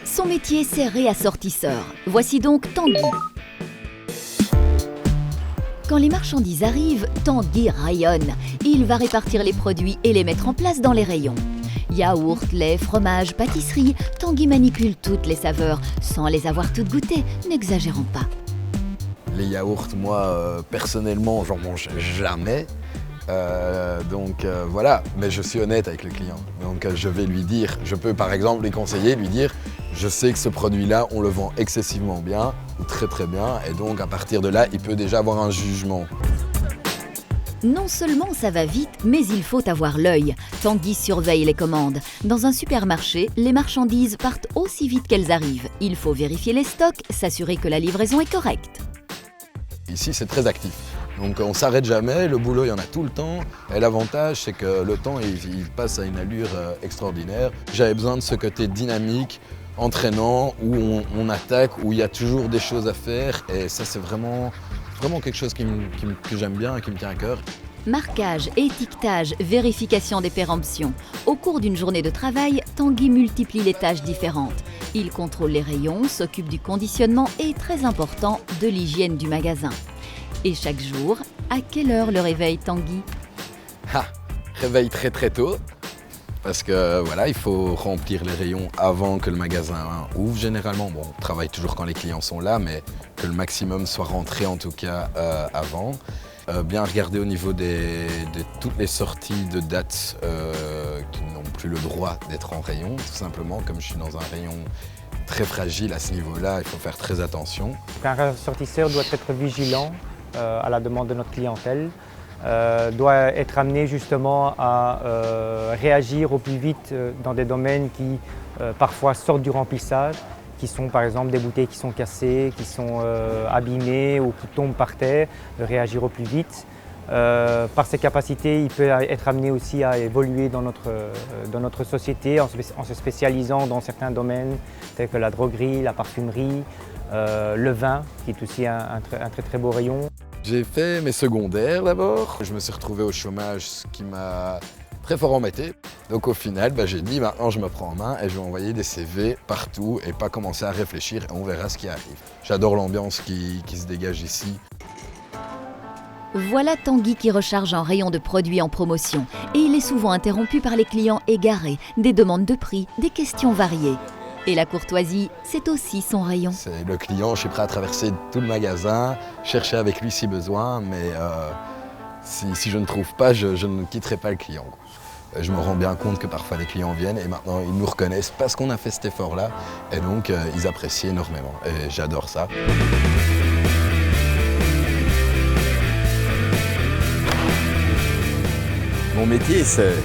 Son métier, c'est réassortisseur. Voici donc Tanguy. Quand les marchandises arrivent, Tanguy rayonne. Il va répartir les produits et les mettre en place dans les rayons. Yaourt, lait, fromage, pâtisserie, Tanguy manipule toutes les saveurs sans les avoir toutes goûtées, n'exagérons pas. Les yaourts, moi, personnellement, j'en mange jamais. Voilà, mais je suis honnête avec le client. Donc je vais lui dire, je peux par exemple lui conseiller, lui dire, je sais que ce produit-là, on le vend excessivement bien, ou très très bien, et donc à partir de là, il peut déjà avoir un jugement. Non seulement ça va vite, mais il faut avoir l'œil. Tanguy surveille les commandes. Dans un supermarché, les marchandises partent aussi vite qu'elles arrivent. Il faut vérifier les stocks, s'assurer que la livraison est correcte. Ici, c'est très actif. Donc on ne s'arrête jamais, le boulot il y en a tout le temps et l'avantage c'est que le temps il passe à une allure extraordinaire. J'avais besoin de ce côté dynamique, entraînant, où on attaque, où il y a toujours des choses à faire et ça c'est vraiment quelque chose que j'aime bien et qui me tient à cœur. Marquage, étiquetage, vérification des péremptions. Au cours d'une journée de travail, Tanguy multiplie les tâches différentes. Il contrôle les rayons, s'occupe du conditionnement et, très important, de l'hygiène du magasin. Et chaque jour, à quelle heure le réveille Tanguy? Réveille très très tôt, parce que voilà, il faut remplir les rayons avant que le magasin ouvre généralement. Bon, on travaille toujours quand les clients sont là, mais que le maximum soit rentré en tout cas avant. Bien regarder au niveau de toutes les sorties de dates qui n'ont plus le droit d'être en rayon, tout simplement, comme je suis dans un rayon très fragile à ce niveau-là, il faut faire très attention. Un ressortisseur doit être vigilant à la demande de notre clientèle, doit être amené justement à réagir au plus vite dans des domaines qui parfois sortent du remplissage, qui sont par exemple des bouteilles qui sont cassées, qui sont abîmées ou qui tombent par terre, de réagir au plus vite. Par ses capacités, il peut être amené aussi à évoluer dans notre société en se spécialisant dans certains domaines tels que la droguerie, la parfumerie, le vin, qui est aussi un très très beau rayon. J'ai fait mes secondaires d'abord. Je me suis retrouvé au chômage, ce qui m'a très fort embêté. Donc au final, j'ai dit maintenant je me prends en main et je vais envoyer des CV partout et pas commencer à réfléchir et on verra ce qui arrive. J'adore l'ambiance qui se dégage ici. Voilà Tanguy qui recharge un rayon de produits en promotion. Et il est souvent interrompu par les clients égarés, des demandes de prix, des questions variées. Et la courtoisie, c'est aussi son rayon. C'est le client, je suis prêt à traverser tout le magasin, chercher avec lui si besoin, mais si je ne trouve pas, je ne quitterai pas le client. Je me rends bien compte que parfois les clients viennent et maintenant ils nous reconnaissent parce qu'on a fait cet effort-là et donc ils apprécient énormément et j'adore ça. Mon métier, c'est